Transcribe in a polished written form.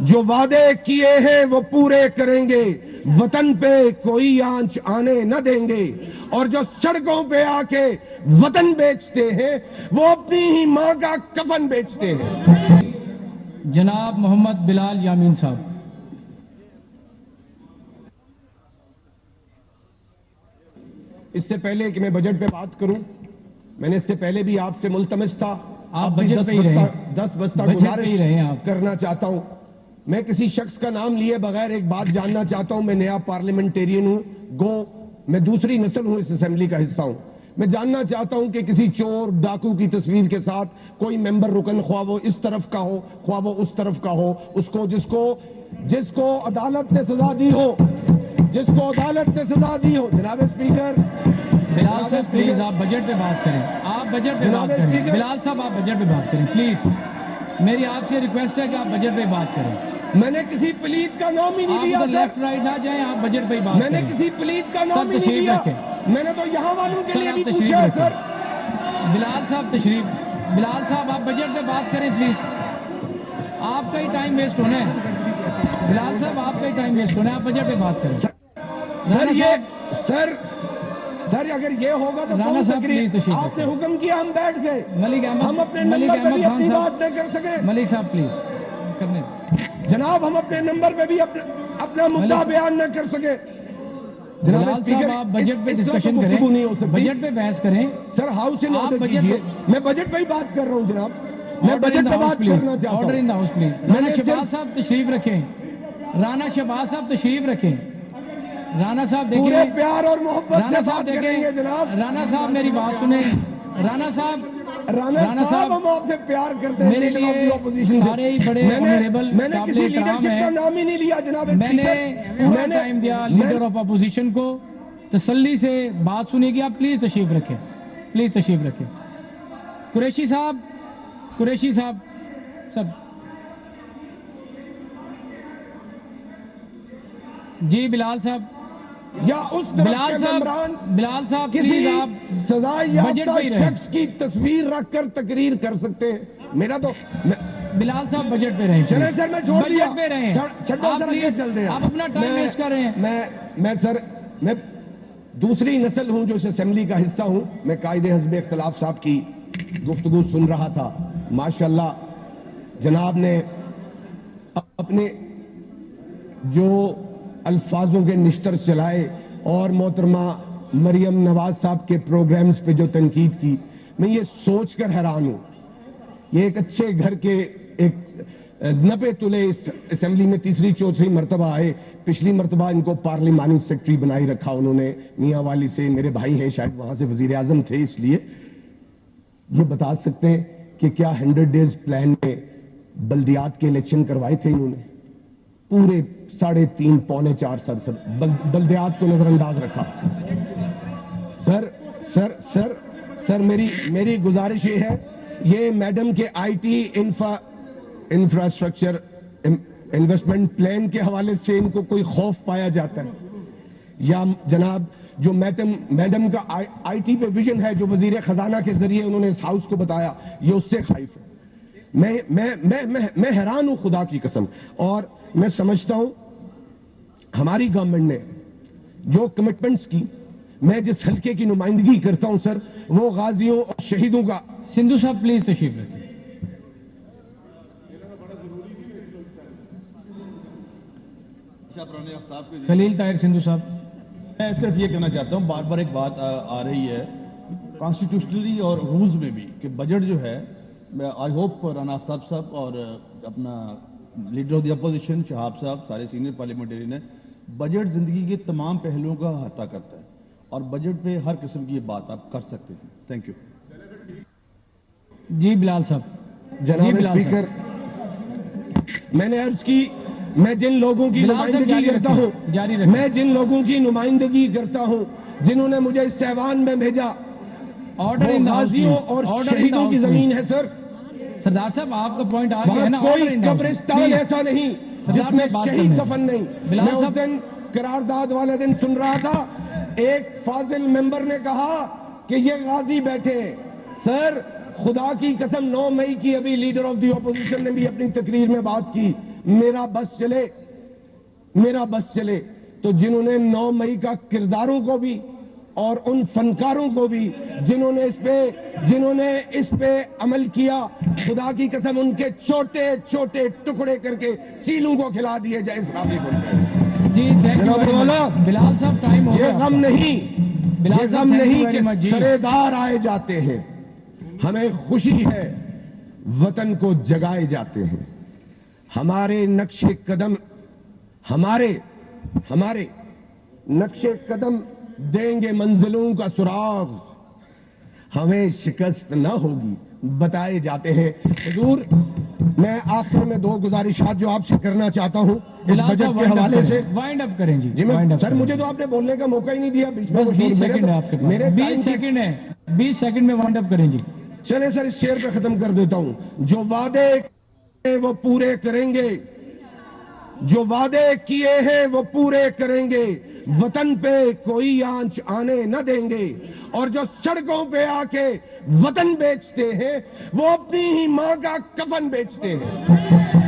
جو وعدے کیے ہیں وہ پورے کریں گے، وطن پہ کوئی آنچ آنے نہ دیں گے، اور جو سڑکوں پہ آ کے وطن بیچتے ہیں وہ اپنی ہی ماں کا کفن بیچتے ہیں۔ جناب محمد بلال یامین صاحب۔ اس سے پہلے کہ میں بجٹ پہ بات کروں، میں نے اس سے پہلے بھی آپ سے ملتمس تھا، آپ بجٹ پہ ہی رہیں، 10 بستہ گزارش کرنا چاہتا ہوں۔ میں کسی شخص کا نام لیے بغیر ایک بات جاننا چاہتا ہوں، میں نیا پارلیمنٹیرین ہوں، میں دوسری نسل ہوں، اس اسمبلی کا حصہ ہوں۔ میں جاننا چاہتا ہوں کہ کسی چور ڈاکو کی تصویر کے ساتھ کوئی ممبر رکن، خواہ وہ اس طرف کا ہو خواہ وہ اس طرف کا ہو، جس کو عدالت نے سزا دی ہو، جناب اسپیکر، بلال صاحب پلیز آپ بجٹ پہ بات کریں، آپ بجٹ پہ بات کریں، بلال صاحب آپ بجٹ پہ بات کریں پلیز، میری آپ سے ریکویسٹ ہے کہ آپ بجٹ پہ بات کریں۔ میں نے کسی پلیت کا نام ہی نہیں لیا آپ سر، لیفٹ رائٹ نہ جائیں، آپ بجٹ پہ بات کریں۔ میں نے کسی پلیت کا نام ہی نہیں لیا، میں نے تو یہاں والوں کے لیے بھی پوچھا ہے سر۔ بلال صاحب آپ بجٹ پہ بات کریں پلیز، آپ کا ہی ٹائم ویسٹ ہونا ہے، بلال صاحب آپ کا ہی ٹائم ویسٹ ہونا ہے، آپ بجٹ پہ بات کریں۔ سر اگر یہ ہوگا تو کون تقریر؟ آپ نے حکم کیا ہم بیٹھ گئے، ہم اپنے نمبر پہ بھی اپنی بات نہ کر سکے۔ ملک صاحب پلیز کرنے جناب، ہم اپنے نمبر پہ بھی اپنا مدعا بیان نہ کر سکے۔ بلال صاحب آپ بجٹ پہ ڈسکشن کریں، بجٹ پہ بحث کریں۔ سر ہاؤس ان آرڈر کیجئے، میں بجٹ پہ ہی بات کر رہا ہوں جناب، میں بجٹ پہ بات کرنا چاہتا ہوں۔ Order in the house please. Rana Shahbaz صاحب تشریف رکھیں، رانا شہباز صاحب تشریف رکھیں۔ رانا صاحب دیکھیں، پورے پیار اور محبت سے بات کریں گے جناب۔ رانا صاحب میری بات سنیں، رانا صاحب ہم آپ سے پیار کرتے ہیں، میرے لیے سارے ہی بڑے آنریبل میں نے کسی لیڈرشپ کا نام ہی نہیں لیا جناب میں نے پورا ٹائم دیا لیڈر آف اپوزیشن کو، تسلی سے بات سنیے گی، آپ پلیز تشریف رکھیں، پلیز تشریف رکھیں۔ قریشی صاحب سب جی، بلال صاحب یا اس طرف کے ممبران بلال صاحب کسی آپ سزا یافتہ شخص کی تصویر رکھ کر تقریر کر سکتے ہیں۔ میرا تو بلال صاحب بجٹ پہ رہیں، چلیں سر، میں چھوڑ دیا، بجٹ پہ رہیں، آپ اپنا ٹائم ویسٹ کر رہے ہیں۔ میں دوسری نسل ہوں جو اس اسمبلی کا حصہ ہوں۔ میں قائد حزب اختلاف صاحب کی گفتگو سن رہا تھا، ماشاءاللہ جناب نے اپنے جو الفاظوں کے نشتر چلائے اور محترمہ مریم نواز صاحب کے پروگرامز پہ جو تنقید کی، میں یہ سوچ کر حیران ہوں، یہ ایک اچھے گھر کے ایک 90 تلے اس اسمبلی میں تیسری چوتھی مرتبہ آئے، پچھلی مرتبہ ان کو پارلیمانی سیکرٹری بنائی رکھا انہوں نے، میاں والی سے، میرے بھائی ہیں شاید وہاں سے وزیر اعظم تھے، اس لیے یہ بتا سکتے ہیں کہ کیا 100 ڈیز پلان میں بلدیات کے الیکشن کروائے تھے انہوں نے؟ پورے 3.5 پونے 4 سر بلدیات کو نظر انداز رکھا۔ سر میری گزارش یہ ہے، یہ میڈم کے I T infrastructure investment plan کے حوالے سے ان کو کوئی خوف پایا جاتا ہے، یا جناب جو میڈم کا آئی ٹی پہ ویژن ہے جو وزیر خزانہ کے ذریعے انہوں نے اس ہاؤس کو بتایا، یہ اس سے خائف ہے؟ میں حیران ہوں خدا کی قسم، اور میں سمجھتا ہوں ہماری گورنمنٹ نے جو کمٹمنٹس کی، میں جس حلقے کی نمائندگی کرتا ہوں سر، وہ غازیوں اور شہیدوں کا۔ سندھو صاحب پلیز تشریف رکھیں۔ خلیل طاہر سندھو صاحب۔ میں صرف یہ کہنا چاہتا ہوں، بار بار ایک بات آ رہی ہے کانسٹیٹیوشنلی اور رولز میں بھی کہ بجٹ جو ہے، آئی ہوپ رانا آفتاب صاحب اور اپنا لیڈر آف دی اپوزیشن شہاب صاحب، سارے سینئر پارلیمنٹرین ہیں، بجٹ زندگی کے تمام پہلوؤں کا احاطہ کرتا ہے اور بجٹ پہ ہر قسم کی یہ بات آپ کر سکتے ہیں۔ تھینک یو جی بلال صاحب۔ جناب اسپیکر، میں نے عرض کی، میں جن لوگوں کی نمائندگی کرتا ہوں جنہوں نے مجھے اس ایوان میں بھیجا، وہ غازیوں اور شہیدوں کی زمین ہے سر۔ سردار صاحب آپ کا پوائنٹ آ گیا ہے نا، کوئی قبرستان ایسا نہیں جس میں شہید دفن نہیں۔ میں اس دن قرارداد والے دن سن رہا تھا، ایک فاضل ممبر نے کہا کہ یہ غازی بیٹھے ہیں۔ سر خدا کی قسم، 9 مئی کی ابھی لیڈر آف دی اپوزیشن نے بھی اپنی تقریر میں بات کی، میرا بس چلے تو جنہوں نے 9 مئی کا کرداروں کو بھی اور ان فنکاروں کو بھی جنہوں نے اس پہ عمل کیا، خدا کی قسم ان کے چھوٹے چھوٹے ٹکڑے کر کے چیلوں کو کھلا دیے جائے اس قابل کو۔ جی جناب مولا، بلال صاحب ٹائم ہو یہ غم نہیں کہ سرے دار آئے جاتے ہیں، ہمیں خوشی ہے وطن کو جگائے جاتے ہیں۔ ہمارے نقش قدم دیں گے منزلوں کا سراغ، ہمیں شکست نہ ہوگی بتائے جاتے ہیں۔ حضور، میں آخر میں 2 گزارشات جو آپ سے کرنا چاہتا ہوں اس بجٹ کے حوالے سے۔ وائنڈ اپ کریں جی۔ سر مجھے تو آپ نے بولنے کا موقع ہی نہیں دیا، بیچ میں 20 سیکنڈ ہے آپ کے پاس، 20 سیکنڈ ہے، 20 سیکنڈ میں وائنڈ اپ کریں جی۔ چلے سر، اس شعر پہ ختم کر دیتا ہوں۔ جو وعدے وہ پورے کریں گے، جو وعدے کیے ہیں وہ پورے کریں گے، وطن پہ کوئی آنچ آنے نہ دیں گے، اور جو سڑکوں پہ آ کے وطن بیچتے ہیں وہ اپنی ہی ماں کا کفن بیچتے ہیں۔